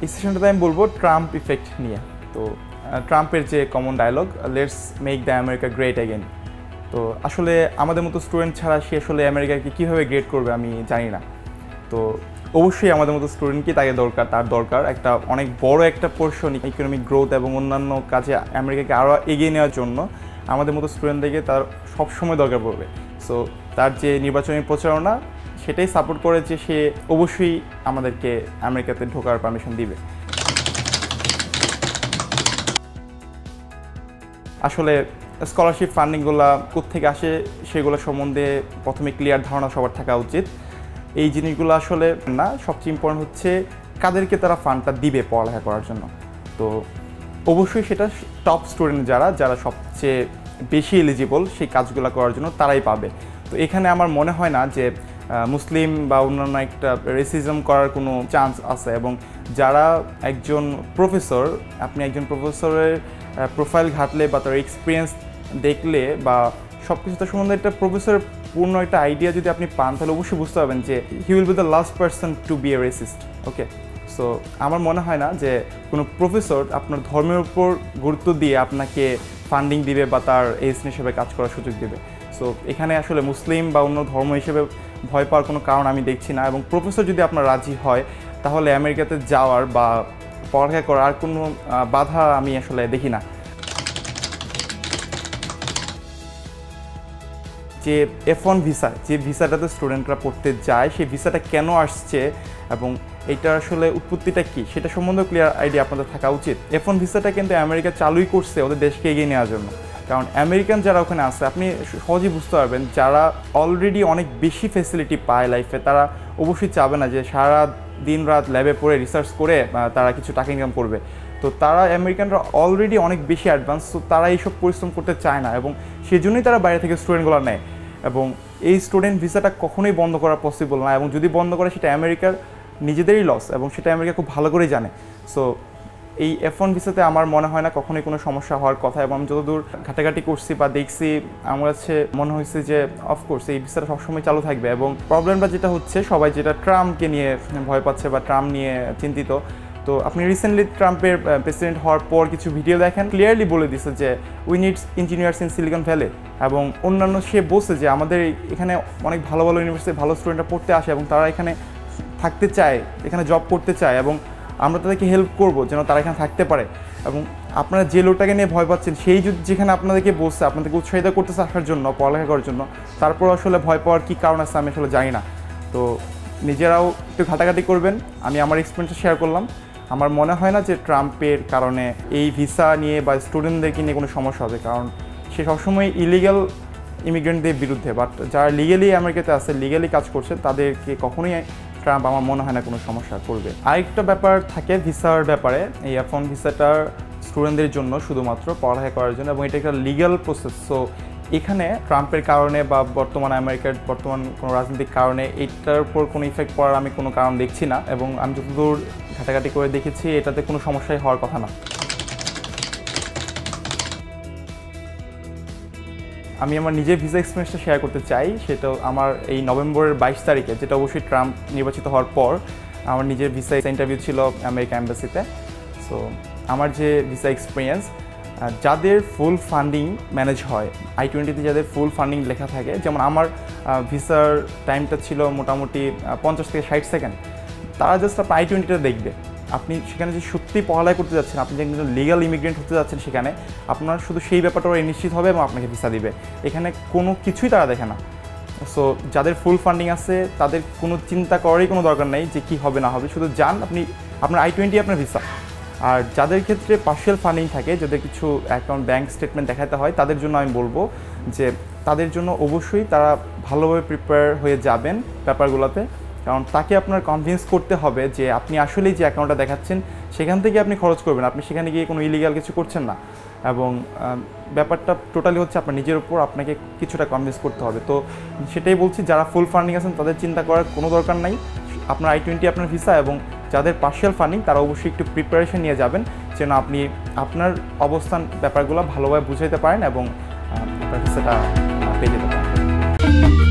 এই সেশনটাতে আমি বলবো ট্রাম্প ইফেক্ট নিয়ে। তো ট্রাম্পের যে common dialogue, let's make the America great again. তো আসলে আমাদের মতো স্টুডেন্ট ছাড়া সে আসলে আমেরিকাকে কীভাবে গ্রেট করবে আমি জানি না। তো অবশ্যই আমাদের মতো স্টুডেন্টকে তার দরকার একটা অনেক বড় একটা পোর্শন ইকোনমিক গ্রোথ এবং অন্যান্য কাজে আমেরিকাকে আরও এগিয়ে নেওয়ার জন্য আমাদের মতো স্টুডেন্টদেরকে তার সবসময় দরকার পড়বে। সো তার যে নির্বাচনী প্রচারণা সেটাই সাপোর্ট করে যে সে অবশ্যই আমাদেরকে আমেরিকাতে ঢোকার পারমিশন দিবে। আসলে স্কলারশিপ ফান্ডিংগুলো কোত্থেকে আসে সেগুলো সম্বন্ধে প্রথমে ক্লিয়ার ধারণা সবার থাকা উচিত। এই জিনিসগুলো আসলে না, সবচেয়ে ইম্পর্টেন্ট হচ্ছে কাদেরকে তারা ফান্ডটা দিবে পড়ালেখা করার জন্য। তো অবশ্যই সেটা টপ স্টুডেন্ট যারা সবচেয়ে বেশি এলিজিবল সেই কাজগুলো করার জন্য তারাই পাবে। তো এখানে আমার মনে হয় না যে মুসলিম বা অন্যান্য একটা রেসিজম করার কোনো চান্স আছে। এবং যারা একজন প্রফেসর, আপনি একজন প্রফেসরের প্রোফাইল ঘাটলে বা তার এক্সপিরিয়েন্স দেখলে বা সব কিছু তার সম্বন্ধে একটা প্রফেসরের পূর্ণ একটা আইডিয়া যদি আপনি পান, তাহলে অবশ্যই বুঝতে পারবেন যে he will be the last person to be a racist. Okay, so আমার মনে হয় না যে কোনো প্রফেসর আপনার ধর্মের উপর গুরুত্ব দিয়ে আপনাকে ফান্ডিং দিবে বা তার এজেন্ট হিসেবে কাজ করার সুযোগ দেবে। সো এখানে আসলে মুসলিম বা অন্য ধর্ম হিসেবে ভয় পাওয়ার কোনো কারণ আমি দেখছি না। এবং প্রফেসর যদি আপনার রাজি হয় তাহলে আমেরিকাতে যাওয়ার বা পড়ালেখা করার আর কোনো বাধা আমি আসলে দেখি না। যে F1 ভিসা, যে ভিসাটাতে স্টুডেন্টরা পড়তে যায়, সেই ভিসাটা কেন আসছে এবং এইটার আসলে উৎপত্তিটা কী সেটা সম্বন্ধে ক্লিয়ার আইডিয়া আপনাদের থাকা উচিত। F1 ভিসাটা কিন্তু আমেরিকা চালুই করছে ওদের দেশকে এগিয়ে নেওয়ার জন্য। কারণ আমেরিকান যারা ওখানে আছে, আপনি সহজেই বুঝতে পারবেন, যারা অলরেডি অনেক বেশি ফ্যাসিলিটি পায় লাইফে, তারা অবশ্যই চাবে না যে সারা দিন রাত ল্যাবে পড়ে রিসার্চ করে তারা কিছু টাকা ইনকাম করবে। তো তারা আমেরিকানরা অলরেডি অনেক বেশি অ্যাডভান্স, তো তারা এইসব পরিশ্রম করতে চায় না এবং সেজন্যই তারা বাইরে থেকে স্টুডেন্টগুলো নেয়। এবং এই স্টুডেন্ট ভিসাটা কখনোই বন্ধ করা পসিবল না, এবং যদি বন্ধ করে সেটা আমেরিকার নিজেদেরই লস, এবং সেটা আমেরিকা খুব ভালো করেই জানে। সো এই F1 ভিসাতে আমার মনে হয় না কখনোই কোনো সমস্যা হওয়ার কথা। এবং আমি যতদূর ঘাটাঘাটি করছি বা দেখছি, আমার কাছে মনে হয়েছে যে অফকোর্স এই ভিসাটা সবসময় চালু থাকবে। এবং প্রবলেমটা যেটা হচ্ছে, সবাই যেটা ট্রাম্পকে নিয়ে ভয় পাচ্ছে বা ট্রাম্প নিয়ে চিন্তিত। তো আপনি রিসেন্টলি ট্রাম্পের প্রেসিডেন্ট হওয়ার পর কিছু ভিডিও দেখেন, ক্লিয়ারলি বলে দিচ্ছে যে we needs engineers in Silicon Valley. এবং অন্যান্য সে বলছে যে আমাদের এখানে অনেক ভালো ভালো ইউনিভার্সিটি ভালো স্টুডেন্টরা পড়তে আসে এবং তারা এখানে থাকতে চায়, এখানে জব করতে চায়, এবং আমরা তাদেরকে হেল্প করব যেন তারা এখানে থাকতে পারে। এবং আপনারা যে লোকটাকে নিয়ে ভয় পাচ্ছেন, সেই যেখানে আপনাদেরকে বলছে, আপনাদেরকে উৎসাহিত করতেছে আসার জন্য, পড়ালেখা করার জন্য, তারপর আসলে ভয় পাওয়ার কী কারণ আছে আমি আসলে জানি না। তো নিজেরাও একটু ঘাটাঘাটি করবেন। আমি আমার এক্সপিরিয়েন্সটা শেয়ার করলাম। আমার মনে হয় না যে ট্রাম্পের কারণে এই ভিসা নিয়ে বা স্টুডেন্টদেরকে নিয়ে কোনো সমস্যা হবে, কারণ সে সবসময় ইলিগাল ইমিগ্রেন্টদের বিরুদ্ধে। বাট যারা লিগালি আমেরিকাতে আছে, লিগালি কাজ করছে, তাদেরকে কখনোই ট্রাম্প আমার মনে হয় না কোনো সমস্যা করবে। আরেকটা ব্যাপার থাকে ভিসার ব্যাপারে, এই F1 ভিসাটার স্টুডেন্টদের জন্য শুধুমাত্র পড়ালেখা করার জন্য, এবং এটা একটা লিগাল প্রসেস। সো এখানে ট্রাম্পের কারণে বা বর্তমান আমেরিকার বর্তমান কোনো রাজনৈতিক কারণে এটার উপর কোনো ইফেক্ট পড়ার আমি কোনো কারণ দেখছি না। এবং আমি যতদূর ঘাটাঘাটি করে দেখেছি, এটাতে কোনো সমস্যাই হওয়ার কথা না। আমি আমার নিজের ভিসা এক্সপিরিয়েন্সটা শেয়ার করতে চাই। সেটা আমার এই নভেম্বরের 22 তারিখে, যেটা অবশ্যই ট্রাম্প নির্বাচিত হওয়ার পর, আমার নিজের ভিসা ইন্টারভিউ ছিল আমেরিকা অ্যাম্বাসিতে। সো আমার যে ভিসা এক্সপিরিয়েন্স, যাদের ফুল ফান্ডিং ম্যানেজ হয়, I-20তে যাদের ফুল ফান্ডিং লেখা থাকে, যেমন আমার ভিসার টাইমটা ছিল মোটামুটি 50 থেকে 60 সেকেন্ড, তারা জাস্ট আপনার I-20টা দেখবে। আপনি সেখানে যে সত্যি পড়ালেখা করতে যাচ্ছেন, আপনি যে একজন লিগাল ইমিগ্রেন্ট হতে যাচ্ছেন, সেখানে আপনার শুধু সেই ব্যাপারটা ওরা নিশ্চিত হবে এবং আপনাকে ভিসা দিবে। এখানে কোনো কিছুই তারা দেখে না। সো যাদের ফুল ফান্ডিং আছে তাদের কোনো চিন্তা করারই কোনো দরকার নেই যে কী হবে না হবে, শুধু যান আপনি, আপনার I-20 আপনার ভিসা। আর যাদের ক্ষেত্রে পার্শিয়াল ফান্ডিং থাকে, যাদের কিছু অ্যাকাউন্ট ব্যাঙ্ক স্টেটমেন্ট দেখাতে হয়, তাদের জন্য আমি বলবো যে তাদের জন্য অবশ্যই তারা ভালোভাবে প্রিপেয়ার হয়ে যাবেন ব্যাপারগুলোতে। কারণ তাকে আপনার কনভিন্স করতে হবে যে আপনি আসলেই যে অ্যাকাউন্টটা দেখাচ্ছেন সেখান থেকে আপনি খরচ করবেন, আপনি সেখানে গিয়ে কোনো ইলিগাল কিছু করছেন না। এবং ব্যাপারটা টোটালি হচ্ছে আপনার নিজের উপর, আপনাকে কিছুটা কনভিন্স করতে হবে। তো সেটাই বলছি, যারা ফুল ফান্ডিং আছেন তাদের চিন্তা করার কোনো দরকার নাই। আপনার I-20 আপনার ভিসা, এবং যাদের পার্শিয়াল ফান্ডিং তারা অবশ্যই একটু প্রিপারেশন নিয়ে যাবেন যেন আপনি আপনার অবস্থান ব্যাপারগুলো ভালোভাবে বুঝাইতে পারেন এবং আপনার ভিসাটা পেয়ে যেতে পারেন।